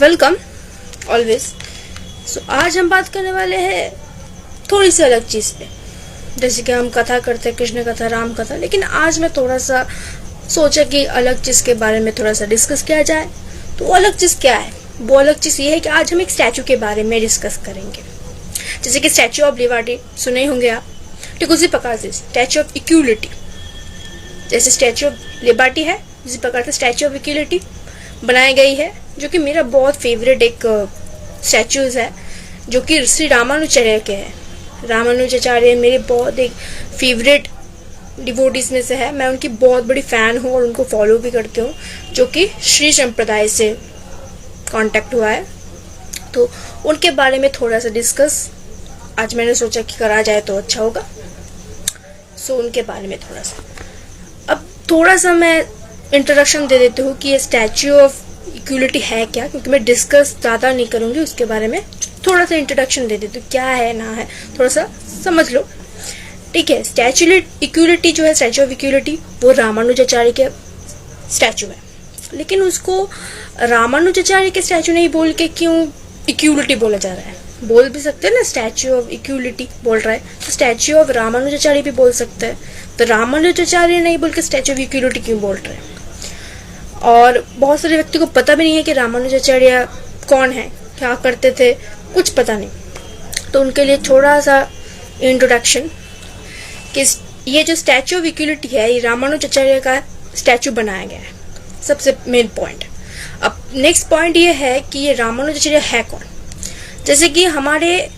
Welcome always. सो आज हम बात करने वाले हैं थोड़ी सी अलग चीज़ पे। जैसे कि हम कथा करते हैं, कृष्ण कथा, राम कथा, लेकिन आज मैं थोड़ा सा सोचा कि अलग चीज़ के बारे में थोड़ा सा डिस्कस किया जाए। तो वो अलग चीज़ क्या है? वो अलग चीज़ ये है कि आज हम एक स्टैचू के बारे में डिस्कस करेंगे। जैसे कि स्टैचू ऑफ लिबर्टी सुने होंगे आप, ठीक उसी प्रकार से स्टैचू ऑफ इक्वलिटी, जैसे स्टैचू ऑफ लिबर्टी है इसी प्रकार से स्टैचू ऑफ इक्वलिटी बनाई गई है, जो कि मेरा बहुत फेवरेट एक स्टैचूज है, जो कि श्री रामानुजाचार्य के हैं। रामानुजाचार्य मेरे बहुत एक फेवरेट डिवोटीज में से है। मैं उनकी बहुत बड़ी फ़ैन हूँ और उनको फॉलो भी करती हूँ, जो कि श्री संप्रदाय से कांटेक्ट हुआ है। तो उनके बारे में थोड़ा सा डिस्कस आज मैंने सोचा कि करा जाए तो अच्छा होगा। सो उनके बारे में थोड़ा सा मैं इंट्रोडक्शन दे देती हूँ कि ये स्टैचू ऑफ इक्वलिटी है क्या, क्योंकि मैं डिस्कस ज़्यादा नहीं करूँगी उसके बारे में। थोड़ा सा इंट्रोडक्शन दे देती हूँ, क्या है ना है थोड़ा सा समझ लो, ठीक है। स्टैचू इक्वलिटी जो है, स्टैचू ऑफ इक्वलिटी, वो रामानुजाचार्य के स्टैचू है, लेकिन उसको रामानुजाचार्य के स्टैचू नहीं बोल के क्यों इक्वलिटी बोला जा रहा है? बोल भी सकते हैं ना, स्टैचू ऑफ इक्वलिटी बोल रहा है तो स्टैचू ऑफ रामानुजाचार्य भी बोल सकते हैं। तो रामानुजाचार्य नहीं बोल के स्टैचू ऑफ इक्वलिटी क्यों बोल रहे हैं? और बहुत सारे व्यक्ति को पता भी नहीं है कि रामानुजाचार्य कौन है, क्या करते थे, कुछ पता नहीं। तो उनके लिए थोड़ा सा इंट्रोडक्शन कि ये जो स्टैचू ऑफ इक्वलिटी है, ये रामानुजाचार्य का स्टैचू बनाया गया है, सबसे मेन पॉइंट। अब नेक्स्ट पॉइंट ये है कि ये रामानुजाचार्य है कौन। जैसे कि हमारे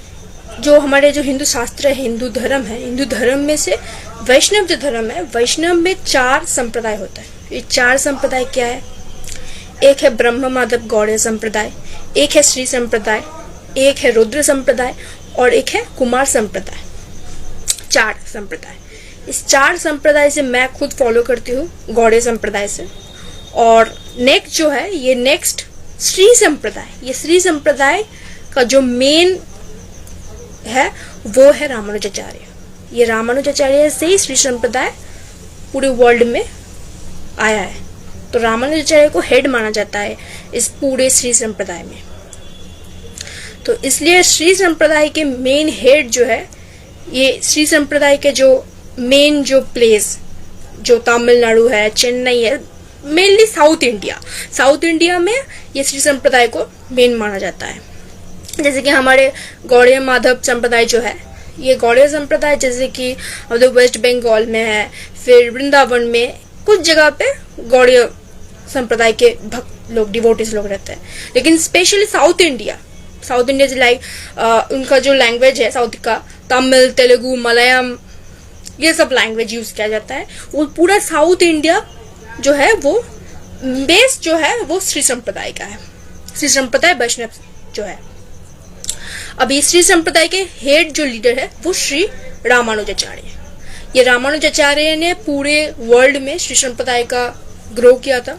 जो हिंदू शास्त्र है, हिंदू धर्म है, हिंदू धर्म में से वैष्णव जो धर्म है, वैष्णव में 4 संप्रदाय होता है। ये 4 संप्रदाय क्या है? एक है ब्रह्म माधव गौड़ीय संप्रदाय, एक है श्री संप्रदाय, एक है रुद्र संप्रदाय और एक है कुमार संप्रदाय। 4 संप्रदाय। इस 4 संप्रदाय से मैं खुद फॉलो करती हूँ, गौड़ीय संप्रदाय से। और नेक्स्ट जो है, ये नेक्स्ट श्री संप्रदाय। ये श्री संप्रदाय का जो मेन है वो है रामानुजाचार्य। ये रामानुजाचार्य से ही श्री संप्रदाय पूरे वर्ल्ड में आया है। तो रामानुजाचार्य को हेड माना जाता है इस पूरे श्री संप्रदाय में। तो इसलिए श्री संप्रदाय के मेन हेड जो है, ये श्री संप्रदाय के जो मेन जो प्लेस जो तमिलनाडु है, चेन्नई है, मेनली साउथ इंडिया में ये श्री संप्रदाय को मेन माना जाता है। जैसे कि हमारे गौड़ीय माधव संप्रदाय जो है, ये गौड़ीय संप्रदाय जैसे कि वेस्ट बंगाल में है, फिर वृंदावन में कुछ जगह पे गौड़ीय संप्रदाय के भक्त लोग, डिवोटीज लोग रहते हैं। लेकिन स्पेशली साउथ इंडिया से लाइक उनका जो लैंग्वेज है साउथ का, तमिल, तेलुगु, मलयालम, ये सब लैंग्वेज यूज किया जाता है। वो पूरा साउथ इंडिया जो है वो बेस जो है वो श्री संप्रदाय का है, श्री संप्रदाय वैष्णव जो है। अभी श्री संप्रदाय के हेड जो लीडर है वो श्री रामानुजाचार्य। ये रामानुजाचार्य ने पूरे वर्ल्ड में श्री संप्रदाय का ग्रो किया था,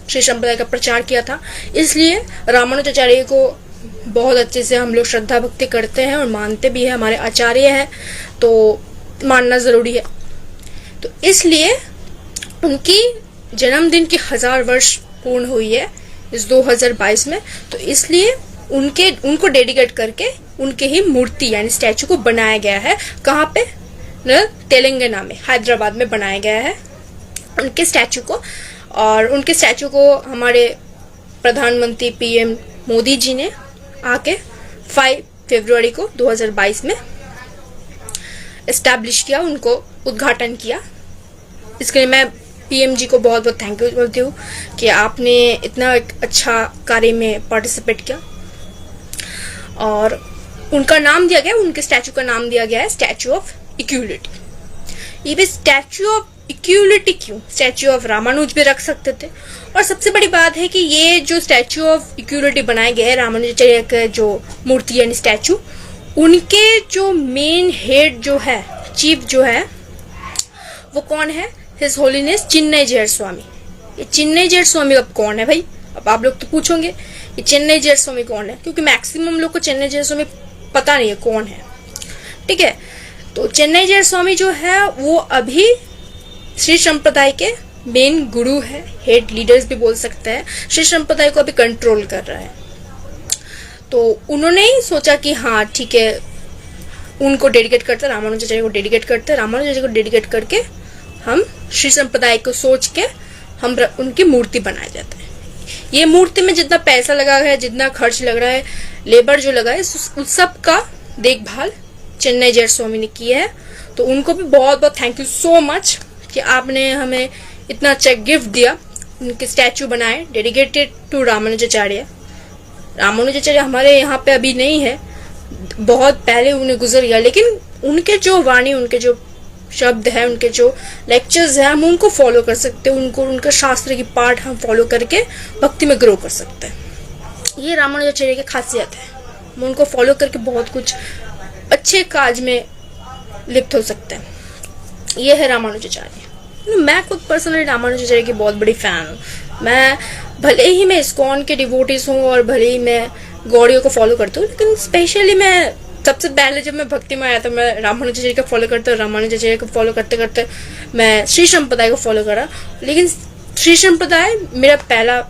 श्री संप्रदाय का प्रचार किया था। इसलिए रामानुजाचार्य को बहुत अच्छे से हम लोग श्रद्धा भक्ति करते हैं और मानते भी हैं, हमारे आचार्य हैं तो मानना जरूरी है। तो इसलिए उनकी जन्मदिन की 1000 वर्ष पूर्ण हुई है इस 2022 में। तो इसलिए उनको डेडिकेट करके उनके ही मूर्ति यानी स्टैचू को बनाया गया है। कहाँ पे? तेलंगाना में, हैदराबाद में बनाया गया है उनके स्टैचू को। और उनके स्टैचू को हमारे प्रधानमंत्री पीएम मोदी जी ने आके 5 फरवरी को 2022 में एस्टैब्लिश किया, उनको उद्घाटन किया। इसके लिए मैं पीएम जी को बहुत बहुत थैंक यू बोलती हूँ कि आपने इतना एक अच्छा कार्य में पार्टिसिपेट किया। और उनका नाम दिया गया, उनके स्टैचू का नाम दिया गया है स्टैचू ऑफ इक्वलिटी। ये भी स्टैचू ऑफ इक्वलिटी क्यों? स्टैचू ऑफ रामानुज भी रख सकते थे। और सबसे बड़ी बात है कि ये जो स्टैचू ऑफ इक्वलिटी बनाया गया है, रामानुजाचार्य का जो मूर्ति यानी स्टैचू, उनके जो मेन हेड जो है, चीफ जो है, वो कौन है? हिज होलीनेस चिन्नयीजर स्वामी। ये चिन्नयीजर स्वामी अब कौन है भाई? अब आप लोग तो पूछोगे ये चिन्नयीजर स्वामी कौन है, क्योंकि मैक्सिमम लोग को चिन्नयीजर स्वामी पता नहीं है कौन है, ठीक है। तो चिन्नयीजर स्वामी जो है वो अभी श्री संप्रदाय के मेन गुरु है, हेड लीडर्स भी बोल सकते हैं। श्री संप्रदाय को अभी कंट्रोल कर रहा है। तो उन्होंने ही सोचा कि हाँ ठीक है, उनको डेडिकेट करते, रामानुजाचार्य को डेडिकेट करते, रामानुजाचार्य को डेडिकेट करके हम श्री संप्रदाय को सोच के हम उनकी मूर्ति बनाए जाते हैं। ये मूर्ति में जितना पैसा लगा है, जितना खर्च लग रहा है, लेबर जो लगा है, उस सब का देखभाल चेन्नई जैन स्वामी ने किया है। तो उनको भी बहुत बहुत थैंक यू सो मच कि आपने हमें इतना अच्छा गिफ्ट दिया। उनके स्टैचू बनाए डेडिकेटेड टू रामानुजाचार्य। रामानुजाचार्य हमारे यहाँ पे अभी नहीं है, बहुत पहले उन्हें गुजर गया, लेकिन उनके जो वाणी, उनके जो शब्द है, उनके जो लेक्चर्स है, हम उनको फॉलो कर सकते हैं। उनको उनका शास्त्र की पाठ हम फॉलो करके भक्ति में ग्रो कर सकते हैं। ये रामानुजाचार्य की खासियत है, हम उनको फॉलो करके बहुत कुछ अच्छे काज में लिप्त हो सकते हैं। ये है रामानुजाचार्य। मैं खुद पर्सनली रामानुजाचार्य की बहुत बड़ी फैन हूँ। मैं भले ही मैं इस्कॉन के डिवोटीज हूँ और भले ही मैं गौड़ियों को फॉलो करती हूँ, लेकिन स्पेशली मैं सबसे पहले जब मैं भक्ति में आया था मैं रामानुजाचार्य को फॉलो करते, रामानुजाचार्य को फॉलो करते करते मैं श्री संप्रदाय को फॉलो करा। लेकिन श्री संप्रदाय मेरा पहला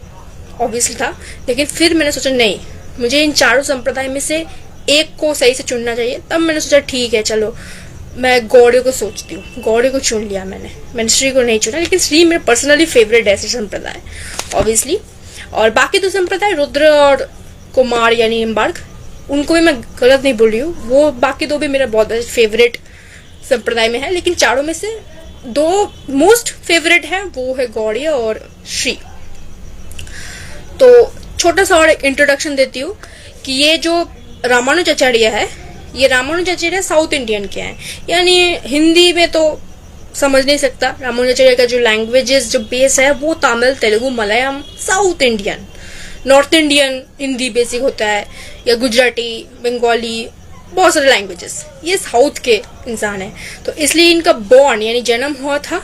ऑब्वियसली था, लेकिन फिर मैंने सोचा नहीं, मुझे इन चारों संप्रदाय में से एक को सही से चुनना चाहिए। तब मैंने सोचा ठीक है, चलो मैं गौड़ियों को सोचती हूँ, गौड़ियों को चुन लिया मैंने श्री को नहीं चुना। लेकिन श्री मेरा पर्सनली फेवरेट है, श्री संप्रदाय ऑब्वियसली। और बाकी दो संप्रदाय रुद्र और कुमार यानी इम्बार्क, उनको भी मैं गलत नहीं बोल रही हूँ, वो बाकी दो भी मेरा बहुत फेवरेट संप्रदाय में है। लेकिन चारों में से दो मोस्ट फेवरेट है, वो है गौड़िया और श्री। तो छोटा सा और इंट्रोडक्शन देती हूँ कि ये जो रामानुजाचार्य है, ये रामानुजाचार्य साउथ इंडियन के हैं, यानी हिंदी में तो समझ नहीं सकता। रामानुजाचार्य का जो लैंग्वेजेस जो बेस है वो Tamil, Telugu, Malayalam, south Indian, north Indian Hindi basic होता है, या गुजराती, बंगाली, बहुत सारे लैंग्वेजेस। ये साउथ के इंसान है, तो इसलिए इनका बॉर्न यानी जन्म हुआ था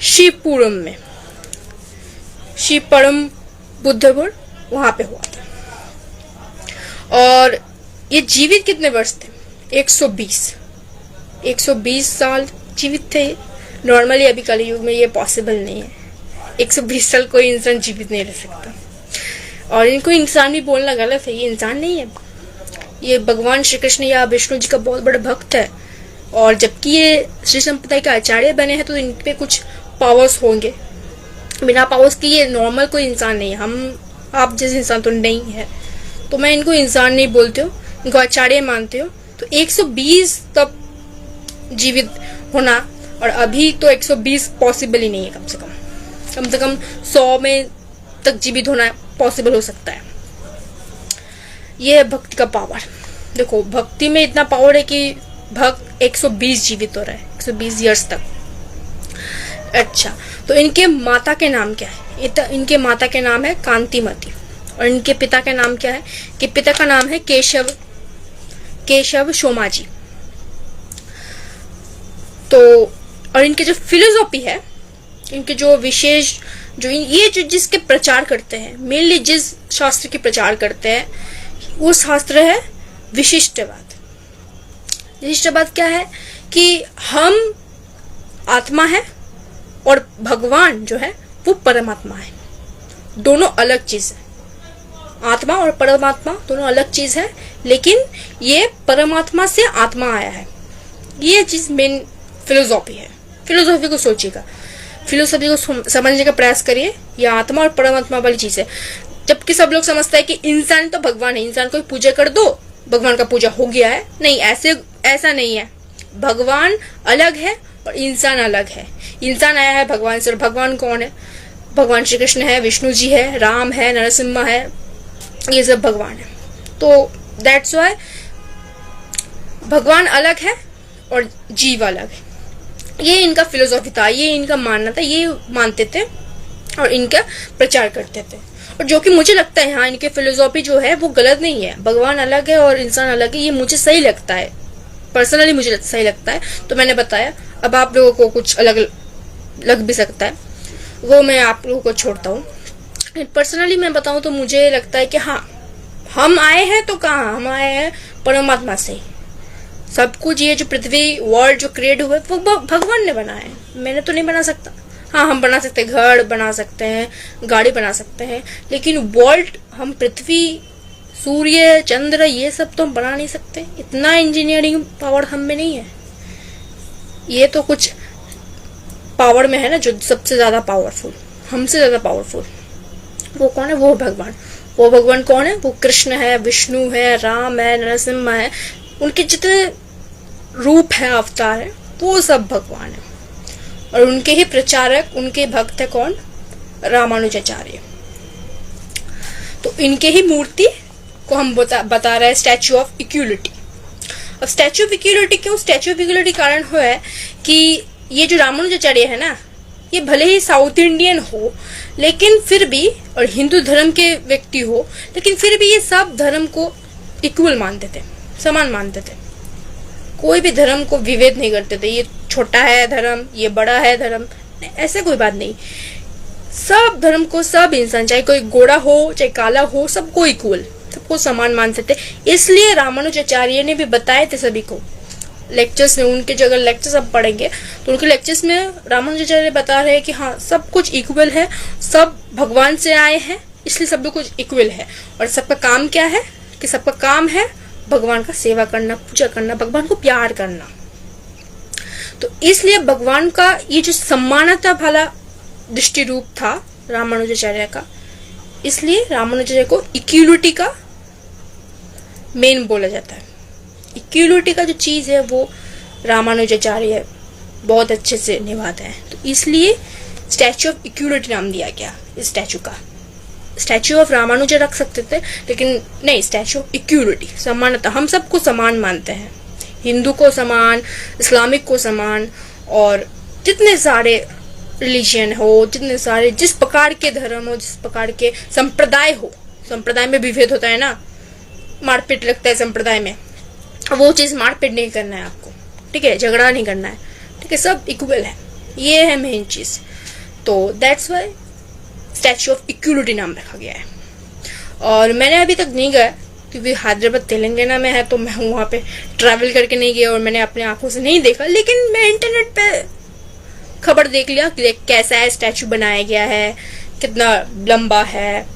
शिवपुरम में, शिवपुरम बुद्धपुर, वहां पे हुआ था। और ये जीवित कितने वर्ष थे? 120 साल जीवित थे। नॉर्मली अभी कलयुग में ये पॉसिबल नहीं है, 120 साल कोई इंसान जीवित नहीं रह सकता। और इनको इंसान भी बोलना गलत है, ये इंसान नहीं है, ये भगवान श्री कृष्ण या विष्णु जी का बहुत बड़ा भक्त है। और जबकि ये श्री संप्रदाय के आचार्य बने हैं तो इन पे कुछ पावर्स होंगे, बिना पावर्स के ये नॉर्मल कोई इंसान नहीं है। हम आप जैसे इंसान तो नहीं है, तो मैं इनको इंसान नहीं बोलती हूँ, इनको आचार्य मानते हो। तो 120 तक जीवित होना, और अभी तो 120 पॉसिबल ही नहीं है, कम से कम 100 में तक जीवित होना पॉसिबल हो सकता है। ये है भक्ति का पावर। देखो भक्ति में इतना पावर है कि भक्त 120 जीवित हो रहा है, 120 ईयर्स तक। अच्छा, तो इनके माता के नाम क्या है? इनके माता के नाम है कांतिमती, और इनके पिता के नाम क्या है? कि पिता का नाम है केशव सोमाजी। तो और इनके जो फिलोसॉफी है, इनके जो विशेष ये जो जिसके प्रचार करते हैं, मेनली जिस शास्त्र की प्रचार करते हैं, वो शास्त्र है विशिष्टवाद। विशिष्टवाद क्या है? कि हम आत्मा है और भगवान जो है वो परमात्मा है, दोनों अलग चीज है। आत्मा और परमात्मा दोनों अलग चीज है, लेकिन ये परमात्मा से आत्मा आया है। ये चीज मेन फिलोसॉफी है। फिलोसॉफी को सोचिएगा, फिलोसॉफी को समझने का प्रयास करिए। ये आत्मा और परमात्मा वाली चीज है। जबकि सब लोग समझता है कि इंसान तो भगवान है, इंसान को पूजा कर दो, भगवान का पूजा हो गया है। नहीं, ऐसा नहीं है। भगवान अलग है और इंसान अलग है। इंसान आया है भगवान से, और भगवान कौन है? भगवान श्री कृष्ण है, विष्णु जी है, राम है, नरसिम्हा है, ये सब भगवान है। तो दैट्स व्हाई भगवान अलग है और जीव अलग है। ये इनका फिलोसॉफी था, ये इनका मानना था, ये मानते थे और इनका प्रचार करते थे। और जो कि मुझे लगता है हाँ, इनके फिलोसॉफी जो है वो गलत नहीं है। भगवान अलग है और इंसान अलग है, ये मुझे सही लगता है, पर्सनली मुझे सही लगता है। तो मैंने बताया। अब आप लोगों को कुछ अलग लग भी सकता है, वो मैं आप लोगों को छोड़ता हूँ। पर्सनली मैं बताऊँ तो मुझे लगता है कि हाँ, हम आए हैं तो कहाँ, हम आए हैं परमात्मा से। सब कुछ ये जो पृथ्वी वर्ल्ड जो क्रिएट हुआ है वो भगवान ने बनाया है, मैंने तो नहीं बना सकता। हाँ, हम बना सकते हैं, घर बना सकते हैं, गाड़ी बना सकते हैं, लेकिन वर्ल्ड, हम पृथ्वी, सूर्य चंद्र ये सब तो हम बना नहीं सकते, इतना इंजीनियरिंग पावर हम में नहीं है। ये तो कुछ पावर में है ना जो सबसे ज्यादा पावरफुल, हमसे ज्यादा पावरफुल। वो कौन है? वो भगवान। वो भगवान कौन है? वो कृष्ण है, विष्णु है, राम है, नरसिम्हा है, उनके जितने रूप है, अवतार है, वो सब भगवान है। और उनके ही प्रचारक, उनके भक्त है कौन? रामानुजाचार्य। तो इनके ही मूर्ति को हम बता रहे हैं स्टैचू ऑफ इक्वलिटी। अब स्टैचू ऑफ इक्वलिटी क्यों? स्टैचू ऑफ इक्वलिटी कारण हुआ है कि ये जो रामानुजाचार्य है ना, ये भले ही साउथ इंडियन हो लेकिन फिर भी, और हिंदू धर्म के व्यक्ति हो, लेकिन फिर भी ये सब धर्म को इक्वल मानते थे, समान मानते थे। कोई भी धर्म को विभेद नहीं करते थे, ये छोटा है धर्म, ये बड़ा है धर्म, ऐसे कोई बात नहीं। सब धर्म को, सब इंसान, चाहे कोई गोरा हो चाहे काला हो, सबको इक्वल, सबको समान मानते थे। इसलिए रामानुजाचार्य ने भी बताए थे सभी को लेक्चर्स में। उनके जो अगर लेक्चर्स आप पढ़ेंगे तो उनके लेक्चर्स में रामानुजाचार्य बता रहे हैं कि हाँ, सब कुछ इक्वल है, सब भगवान से आए हैं, इसलिए सब कुछ इक्वल है। और सबका काम क्या है? कि सबका काम है भगवान का सेवा करना, पूजा करना, भगवान को प्यार करना। तो इसलिए भगवान का ये जो सम्मानता वाला दृष्टि रूप था रामानुजाचार्य का, इसलिए रामानुजाचार्य को इक्वलिटी का मेन बोला जाता है। इक्वलिटी का जो चीज है वो रामानुजाचार्य बहुत अच्छे से निभाते हैं। तो इसलिए स्टैचू ऑफ इक्वलिटी नाम दिया गया इस स्टैचू का। स्टैचू ऑफ रामानुजा रख सकते थे, लेकिन नहीं, स्टैचू ऑफ इक्वलिटी, समानता। हम सबको समान मानते हैं, हिंदू को समान, इस्लामिक को समान, और जितने सारे रिलीजन हो, जितने सारे, जिस प्रकार के धर्म हो, जिस प्रकार के संप्रदाय हो, संप्रदाय में विभेद होता है ना, मारपीट लगता है संप्रदाय में, वो चीज मारपीट नहीं करना है आपको, ठीक है, झगड़ा नहीं करना है, ठीक है, सब इक्वल है, ये है मेन चीज। तो that's why statue of equality नाम रखा गया है। और मैंने अभी तक नहीं गया क्योंकि हैदराबाद तेलंगाना में है, तो मैं वहाँ पे ट्रैवल करके नहीं गया और मैंने अपने आंखों से नहीं देखा, लेकिन मैं इंटरनेट पे खबर देख लिया कि कैसा है स्टैचू बनाया गया है, कितना लंबा है,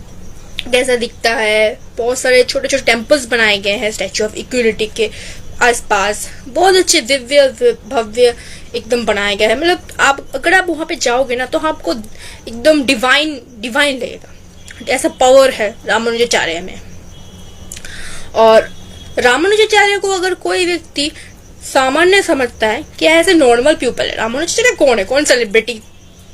कैसा दिखता है। बहुत सारे छोटे छोटे टेम्पल्स बनाए गए हैं स्टैचू ऑफ इक्वलिटी के आसपास, बहुत अच्छे दिव्य भव्य एकदम बनाया गया है। मतलब आप अगर आप वहाँ पे जाओगे ना तो आपको एकदम डिवाइन डिवाइन लगेगा, ऐसा पावर है रामानुजाचार्य में। और रामानुजाचार्य को अगर कोई व्यक्ति सामान्य समझता है कि ऐसे नॉर्मल पीपल है, रामानुजाचार्य कौन है? कौन सेलिब्रिटी?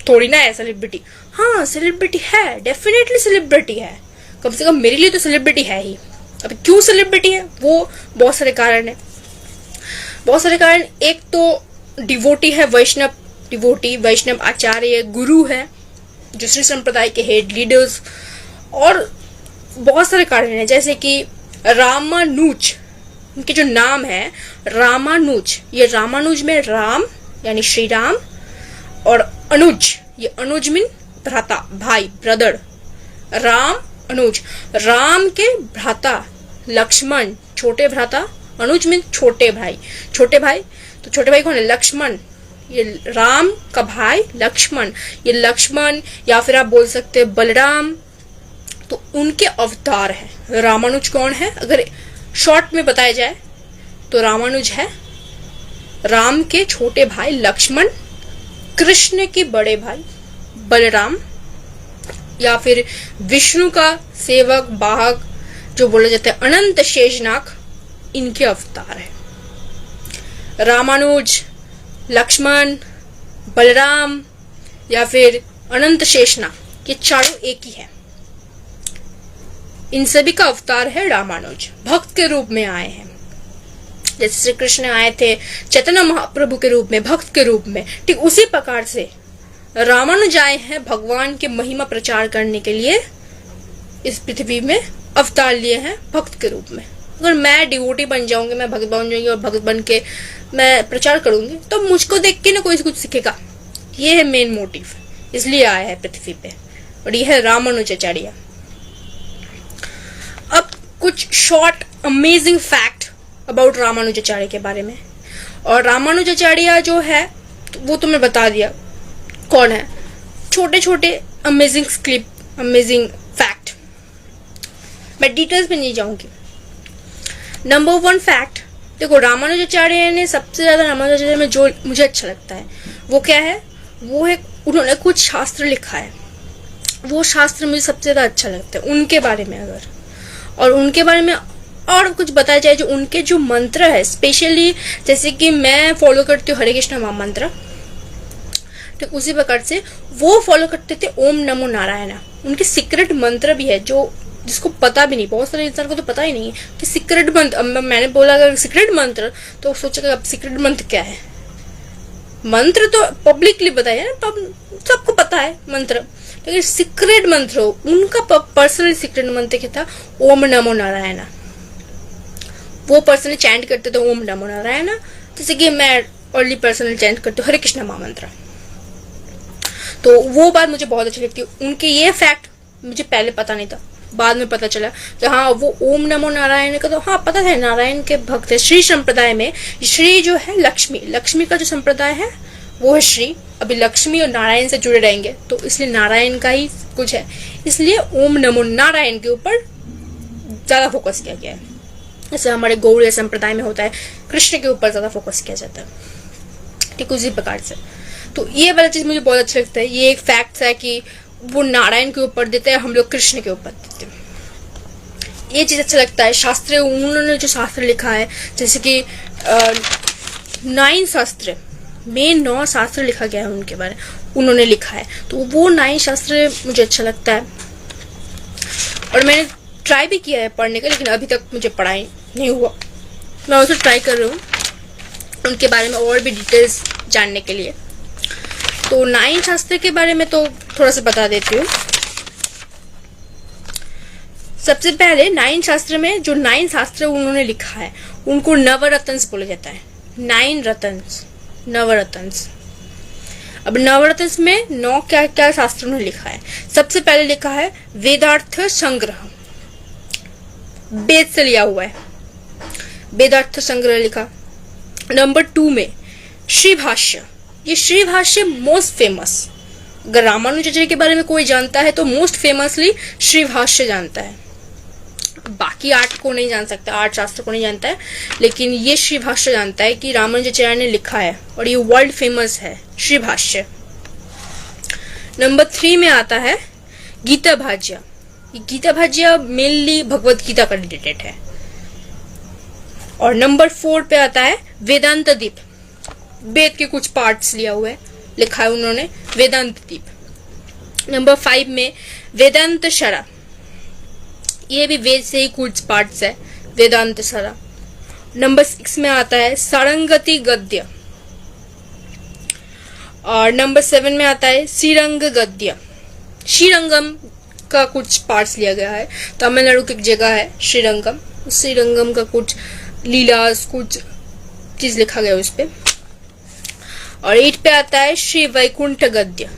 थोड़ी ना है सेलिब्रिटी। हाँ, सेलिब्रिटी है, डेफिनेटली सेलिब्रिटी है, कम से कम मेरे लिए तो सेलिब्रिटी है ही। अब क्यों सेलिब्रिटी है? वो बहुत सारे कारण है, बहुत सारे कारण। एक तो डिवोटी है, वैष्णव डिवोटी, वैष्णव आचार्य, गुरु है, दूसरे संप्रदाय के हेड लीडर्स, और बहुत सारे कारण हैं। जैसे कि रामानुज, उनके जो नाम है रामानुज, ये रामानुज में राम यानी श्री राम, और अनुज, ये अनुज मीन भ्राता, भाई, ब्रदर, राम अनुज, राम के भ्राता लक्ष्मण, छोटे भ्राता, अनुज मीन छोटे भाई, छोटे भाई, तो छोटे भाई कौन है? लक्ष्मण, ये राम का भाई लक्ष्मण, ये लक्ष्मण, या फिर आप बोल सकते हैं बलराम, तो उनके अवतार है। रामानुज कौन है? अगर शॉर्ट में बताया जाए तो रामानुज है राम के छोटे भाई लक्ष्मण, कृष्ण के बड़े भाई बलराम, या फिर विष्णु का सेवक वाहक जो बोला जाता है अनंत शेषनाग, इनके अवतार है। रामानुज, लक्ष्मण, बलराम या फिर अनंत शेषनाग, ये चारों एक ही है। इन सभी का अवतार है रामानुज, भक्त के रूप में आए हैं। जैसे श्री कृष्ण आए थे चैतन्य महाप्रभु के रूप में, भक्त के रूप में, ठीक उसी प्रकार से रामानुज आए हैं भगवान के महिमा प्रचार करने के लिए, इस पृथ्वी में अवतार लिए हैं भक्त के रूप में। अगर मैं डिवोटी बन जाऊंगी, मैं भक्त बन जाऊंगी और भक्त बन के मैं प्रचार करूंगी, तो मुझको देख के ना कोई कुछ सीखेगा। ये है मेन मोटिव, इसलिए आया है पृथ्वी पे, और ये है रामानुजाचार्य। अब कुछ short amazing fact about Ramanujacharya के बारे में। और रामानुजाचार्य जो है वो तो मैं बता दिया कौन है। छोटे छोटे अमेजिंग स्क्रिप्ट, अमेजिंग फैक्ट मैं डिटेल्स में नहीं जाऊंगी। नंबर 1 फैक्ट, देखो रामानुजाचार्य ने सबसे ज्यादा रामानुजाचार्य में जो मुझे अच्छा लगता है वो क्या है, वो है उन्होंने कुछ शास्त्र लिखा है, वो शास्त्र मुझे सबसे ज्यादा अच्छा लगता है उनके बारे में। अगर और उनके बारे में और कुछ बताया जाए, जो उनके जो मंत्र है, स्पेशली जैसे कि मैं फॉलो करती हूँ हरे कृष्ण महामंत्र, तो उसी प्रकार से वो फॉलो करते थे ओम नमो नारायण। उनके सीक्रेट मंत्र भी है जो जिसको पता भी नहीं, बहुत सारे इंसान को तो पता ही नहीं है कि सीक्रेट मंत्र। मैंने बोला अगर सीक्रेट मंत्र तो सोचेगा अब सीक्रेट मंत्र क्या है। मंत्र तो पब्लिकली बताया है ना, सबको पता है मंत्र, लेकिन सीक्रेट मंत्र उनका पर्सनल सीक्रेट मंत्र क्या था, ओम नमो नारायण। वो पर्सनली चैंट करते थे ओम नमो नारायण, जैसे कि मैं अर्ली पर्सनल चैंट करती हूँ हरे कृष्ण महामंत्र। तो वो बात मुझे बहुत अच्छी लगती है। उनके ये फैक्ट मुझे पहले पता नहीं था, बाद में पता चला कि हाँ वो ओम नमो नारायण का तो हाँ पता था, नारायण के भक्त है। श्री संप्रदाय में श्री जो है लक्ष्मी का जो संप्रदाय है वो है श्री। अभी लक्ष्मी और नारायण से जुड़े रहेंगे तो इसलिए नारायण का ही कुछ है, इसलिए ओम नमो नारायण के ऊपर ज्यादा फोकस किया गया है। जैसे हमारे गौड़ीय संप्रदाय में होता है कृष्ण के ऊपर ज्यादा फोकस किया जाता है, ठीक उसी प्रकार से। तो ये वाला चीज मुझे बहुत अच्छा लगता है। ये एक फैक्ट है कि वो नारायण के ऊपर देते हैं, हम लोग कृष्ण के ऊपर देते हैं। ये चीज अच्छा लगता है। शास्त्र, उन्होंने जो शास्त्र लिखा है, जैसे कि 9 शास्त्र में 9 शास्त्र लिखा गया है उनके बारे में, उन्होंने लिखा है, तो वो 9 शास्त्र मुझे अच्छा लगता है। और मैंने ट्राई भी किया है पढ़ने का, लेकिन अभी तक मुझे पढ़ाई नहीं हुआ। मैं उसे ट्राई कर रही हूँ उनके बारे में और भी डिटेल्स जानने के लिए। तो 9 शास्त्र के बारे में तो थोड़ा सा बता देती हूँ। सबसे पहले 9 शास्त्र में जो 9 शास्त्र उन्होंने लिखा है उनको नवरत्नस बोला जाता है। 9 रत्नस, नवरत्नस। अब नवरत्नस में 9 क्या क्या शास्त्र उन्होंने लिखा है। सबसे पहले लिखा है वेदार्थ संग्रह, वेद से लिया हुआ है, वेदार्थ संग्रह लिखा। नंबर 2 में श्री भाष्य, ये श्री भाष्य मोस्ट फेमस। अगर रामानुजाचार्य के बारे में कोई जानता है तो मोस्ट फेमसली श्री भाष्य जानता है। बाकी 8 को नहीं जान सकता, 8 शास्त्र को नहीं जानता है, लेकिन ये श्री भाष्य जानता है कि रामानुजाचार्य ने लिखा है और ये वर्ल्ड फेमस है श्री भाष्य। नंबर 3 में आता है गीता भाज्य। गीता भाज्य मेनली भगवत गीता का रिलेटेड है। और नंबर 4 पे आता है वेदांत दीप, वेद के कुछ पार्ट्स लिया हुआ है, लिखा है उन्होंने वेदांत दीप। नंबर 5 में वेदांत शरा, ये भी वेद से ही कुछ पार्ट्स है, वेदांत शरा। नंबर 6 में आता है सारंगति गद्य। और नंबर 7 में आता है श्रीरंग गद्य। श्रीरंगम का कुछ पार्ट्स लिया गया है, तमिलनाडु की एक जगह है श्रीरंगम, श्रीरंगम का कुछ लीलास कुछ चीज लिखा गया उस पे। और 8 पे आता है श्री वैकुंठ गद्य।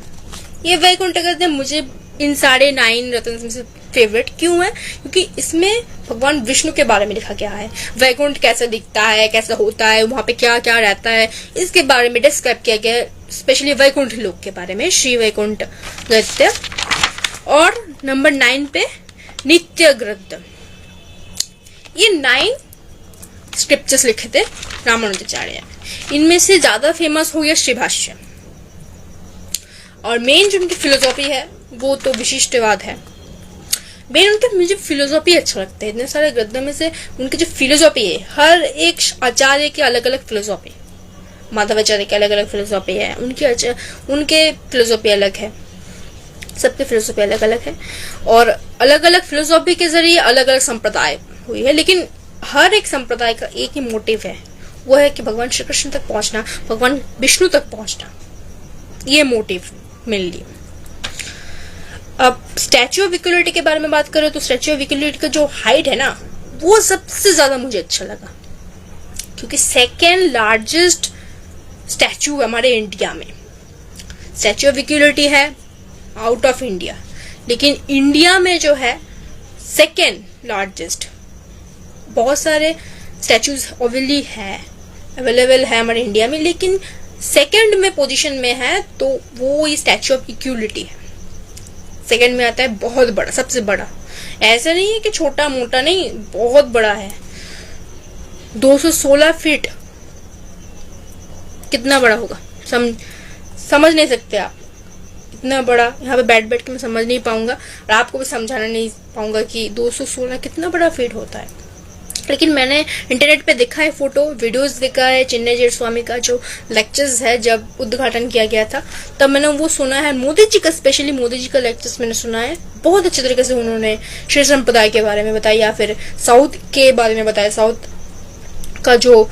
ये वैकुंठ गद्य मुझे इन सारे 9 रत्न में से फेवरेट क्यों है, क्योंकि इसमें भगवान विष्णु के बारे में लिखा गया है। वैकुंठ कैसा दिखता है, कैसा होता है, वहां पे क्या क्या रहता है, इसके बारे में डिस्क्राइब किया गया है, स्पेशली वैकुंठ लोक के बारे में, श्री वैकुंठ गद्य। और नंबर 9 पे नित्य गद्य। ये 9 स्क्रिप्चर्स लिखे थे रामानुजाचार्य, इनमें से ज्यादा फेमस हो गया श्री भाष्य। और मेन जो उनकी फिलोसॉफी है वो तो विशिष्टवाद है। मेन उनके मुझे फिलोसॉफी अच्छा लगता है। इतने सारे ग्रंथों में से उनकी जो फिलोसॉफी है, हर एक आचार्य की अलग अलग फिलोसॉफी, माधवाचार्य की अलग अलग फिलोसॉफी है, उनके फिलोसॉफी अलग है, सबकी फिलोसॉफी अलग अलग है। और अलग अलग फिलोसॉफी के जरिए अलग अलग संप्रदाय हुई है, लेकिन हर एक संप्रदाय का एक ही मोटिव है, वो है कि भगवान श्री कृष्ण तक पहुंचना, भगवान विष्णु तक पहुंचना, ये मोटिव मेनली। अब स्टैच्यू ऑफ इक्वलिटी के बारे में बात करें तो स्टैच्यू ऑफ इक्वलिटी का जो हाइट है ना, वो सबसे ज्यादा मुझे अच्छा लगा, क्योंकि 2nd लार्जेस्ट स्टैच्यू हमारे इंडिया में। स्टैच्यू ऑफ इक्वलिटी है आउट ऑफ इंडिया, लेकिन इंडिया में जो है 2nd लार्जेस्ट। बहुत सारे स्टैच्यूज ऑब्वियसली है, अवेलेबल है हमारे इंडिया में, लेकिन 2nd में पोजीशन में है तो वो ये स्टैच्यू ऑफ इक्वलिटी है। 2nd में आता है बहुत बड़ा, सबसे बड़ा ऐसा नहीं है कि छोटा मोटा, नहीं, बहुत बड़ा है। 216 फीट कितना बड़ा होगा समझ नहीं सकते आप। इतना बड़ा यहाँ पे बैठ के मैं समझ नहीं पाऊंगा और आपको भी समझाना नहीं पाऊंगा कि 216 कितना बड़ा फीट होता है। लेकिन मैंने इंटरनेट पे देखा है, फोटो वीडियोस देखा है। चिन्मय स्वामी का जो लेक्चर्स है, जब उद्घाटन किया गया था तब मैंने वो सुना है। मोदी जी का, स्पेशली मोदी जी का लेक्चर्स मैंने सुना है। बहुत अच्छे तरीके से उन्होंने श्री संप्रदाय के बारे में बताया, या फिर साउथ के बारे में बताया, साउथ का जो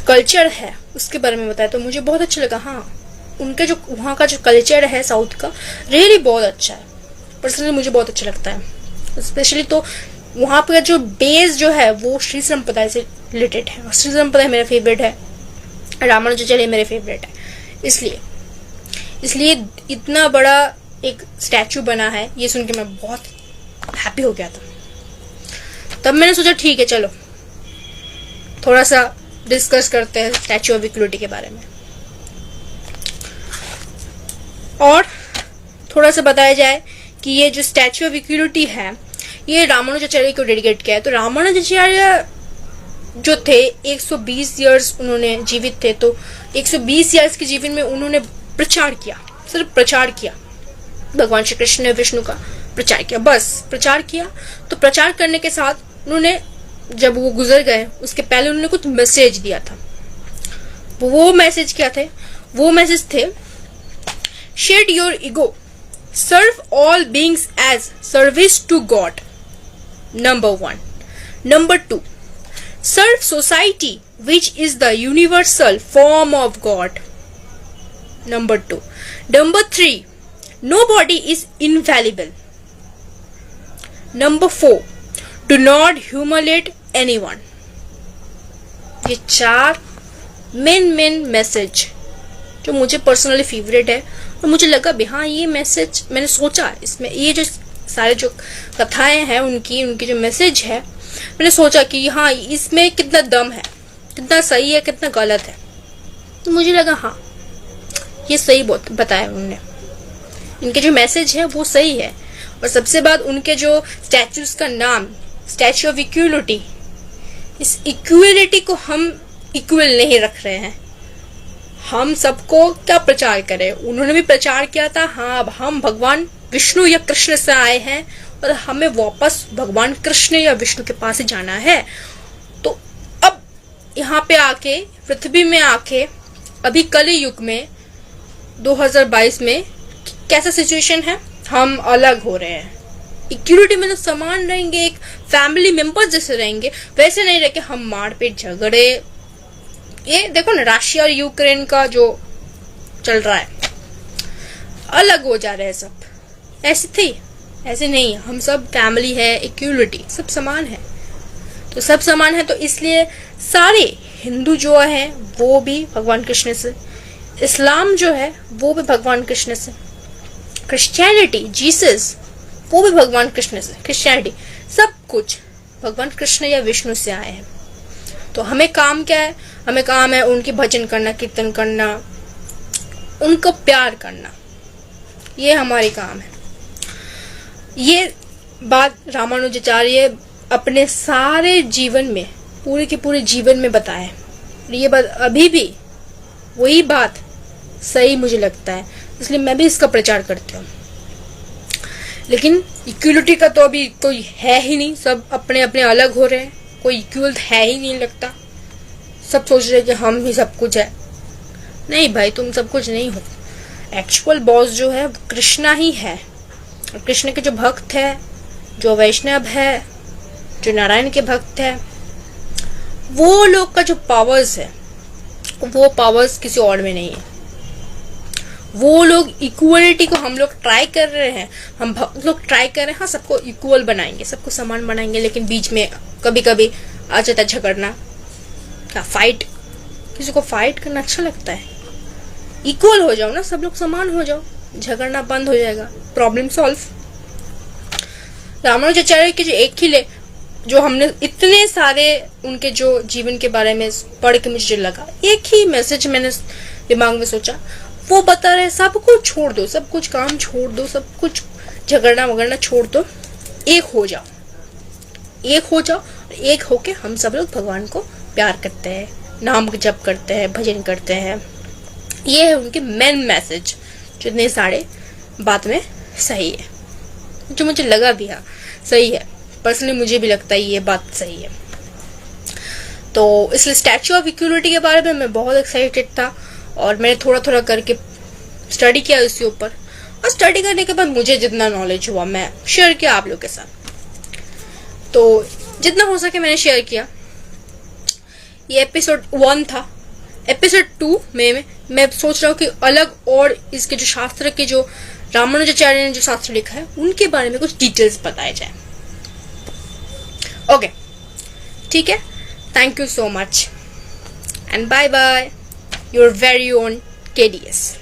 कल्चर है उसके बारे में बताया। तो मुझे बहुत अच्छा लगा। हाँ, उनके जो वहाँ का जो कल्चर है साउथ का, रियली बहुत अच्छा है। पर्सनली मुझे बहुत अच्छा लगता है। स्पेशली तो वहाँ पर जो बेस जो है वो श्री संप्रदाय से रिलेटेड है, और श्री संप्रदाय मेरा फेवरेट है, रामानुजाचार्य मेरे फेवरेट है। इसलिए इतना बड़ा एक स्टैचू बना है, ये सुन के मैं बहुत हैप्पी हो गया था। तब मैंने सोचा ठीक है, चलो थोड़ा सा डिस्कस करते हैं स्टैचू ऑफ इक्वलिटी के बारे में, और थोड़ा सा बताया जाए कि ये जो स्टैचू ऑफ इक्वलिटी है ये रामानुजाचार्य को डेडिकेट किया है। तो रामानुजाचार्य जो थे 120 इयर्स उन्होंने जीवित थे, तो 120 इयर्स के जीवन में उन्होंने प्रचार किया, सिर्फ प्रचार किया, भगवान श्री कृष्ण ने विष्णु का प्रचार किया, बस प्रचार किया। तो प्रचार करने के साथ उन्होंने, जब वो गुजर गए उसके पहले उन्होंने कुछ मैसेज दिया था। वो मैसेज क्या थे? वो मैसेज थे, shed your ego, serve all beings as service to God, number 1। Number 2, serve society which is the universal form of God, number 2. Number 3, nobody is infallible, number 4, do not humiliate anyone। ये 4 main message जो मुझे personally favourite है, और मुझे लगा भी हाँ ये मैसेज, मैंने सोचा इसमें ये जो सारे जो कथाएं हैं उनकी जो मैसेज है, मैंने सोचा कि हाँ इसमें कितना दम है, कितना सही है, कितना गलत है। तो मुझे लगा हाँ ये सही बहुत बताया उन्होंने, इनके जो मैसेज है वो सही है। और सबसे बाद उनके जो स्टैचूज का नाम, स्टैचू ऑफ इक्वलिटी, इस इक्वलिटी को हम इक्वल नहीं रख रहे हैं, हम सबको क्या प्रचार करें। उन्होंने भी प्रचार किया था, हाँ अब हम भगवान विष्णु या कृष्ण से आए हैं और हमें वापस भगवान कृष्ण या विष्णु के पास ही जाना है। तो अब यहाँ पे आके, पृथ्वी में आके, अभी कली युग में 2022 में कैसा सिचुएशन है, हम अलग हो रहे हैं। इक्वलिटी में तो समान रहेंगे, एक फैमिली मेंबर जैसे रहेंगे, वैसे नहीं रहे कि हम मारपीट झगड़े। ये देखो ना रशिया और यूक्रेन का जो चल रहा है, अलग हो जा रहे हैं सब। ऐसे थे, ऐसे नहीं, हम सब फैमिली है, इक्वलिटी, सब समान है। तो सब समान है, तो इसलिए सारे हिंदू जो है वो भी भगवान कृष्ण से, इस्लाम जो है वो भी भगवान कृष्ण से, क्रिश्चियनिटी जीसस वो भी भगवान कृष्ण से, क्रिश्चियनिटी सब कुछ भगवान कृष्ण या विष्णु से आए हैं। तो हमें काम क्या है? हमें काम है उनके भजन करना, कीर्तन करना, उनको प्यार करना, ये हमारी काम है। ये बात रामानुजाचार्य अपने सारे जीवन में, पूरे के पूरे जीवन में बताए। ये बात अभी भी वही बात सही मुझे लगता है, इसलिए मैं भी इसका प्रचार करती हूँ। लेकिन इक्वलिटी का तो अभी कोई है ही नहीं, सब अपने अपने अलग हो रहे हैं, कोई इक्वल है ही नहीं लगता। सब सोच रहे कि हम ही सब कुछ है। नहीं भाई, तुम सब कुछ नहीं हो। एक्चुअल बॉस जो है कृष्णा ही है, और कृष्ण के जो भक्त है, जो वैष्णव है, जो नारायण के भक्त है, वो लोग का जो पावर्स है वो पावर्स किसी और में नहीं है। वो लोग इक्वलिटी को हम लोग ट्राई कर रहे हैं, हम लोग ट्राई कर रहे हैं, हाँ सबको इक्वल बनाएंगे, सबको समान बनाएंगे, लेकिन बीच में कभी कभी आ जाता है झगड़ना, क्या फाइट। किसी को फाइट करना अच्छा लगता है? इक्वल हो जाओ ना, सब लोग समान हो जाओ, झगड़ना बंद हो जाएगा, प्रॉब्लम सॉल्व। रामानुजाचार्य के जो एक ही जो हमने इतने सारे उनके जो जीवन के बारे में पढ़ के मुझे लगा, एक ही मैसेज मैंने दिमाग में सोचा, वो बता रहे सब कुछ छोड़ दो, सब कुछ काम छोड़ दो, सब कुछ झगड़ना वगड़ना छोड़ दो, एक हो जाओ। एक हो जाओ, एक होके हम सब लोग भगवान को प्यार करते हैं, नाम जप करते हैं, भजन करते हैं। ये है उनके मेन मैसेज, जो इतने सारे बात में सही है, जो मुझे लगा भी है सही है। पर्सनली मुझे भी लगता है ये बात सही है। तो इसलिए स्टैचू ऑफ इक्वलिटी के बारे में मैं बहुत एक्साइटेड था, और मैंने थोड़ा थोड़ा करके स्टडी किया इसके ऊपर, और स्टडी करने के बाद मुझे जितना नॉलेज हुआ मैं शेयर किया आप लोग के साथ। तो जितना हो सके मैंने शेयर किया। ये एपिसोड 1 था। एपिसोड 2 में मैं सोच रहा हूँ कि अलग और इसके जो शास्त्र के, जो रामानुजाचार्य ने जो शास्त्र लिखा है उनके बारे में कुछ डिटेल्स बताए जाए। ओके, ठीक है। Thank you so much and bye bye, your very own KDS.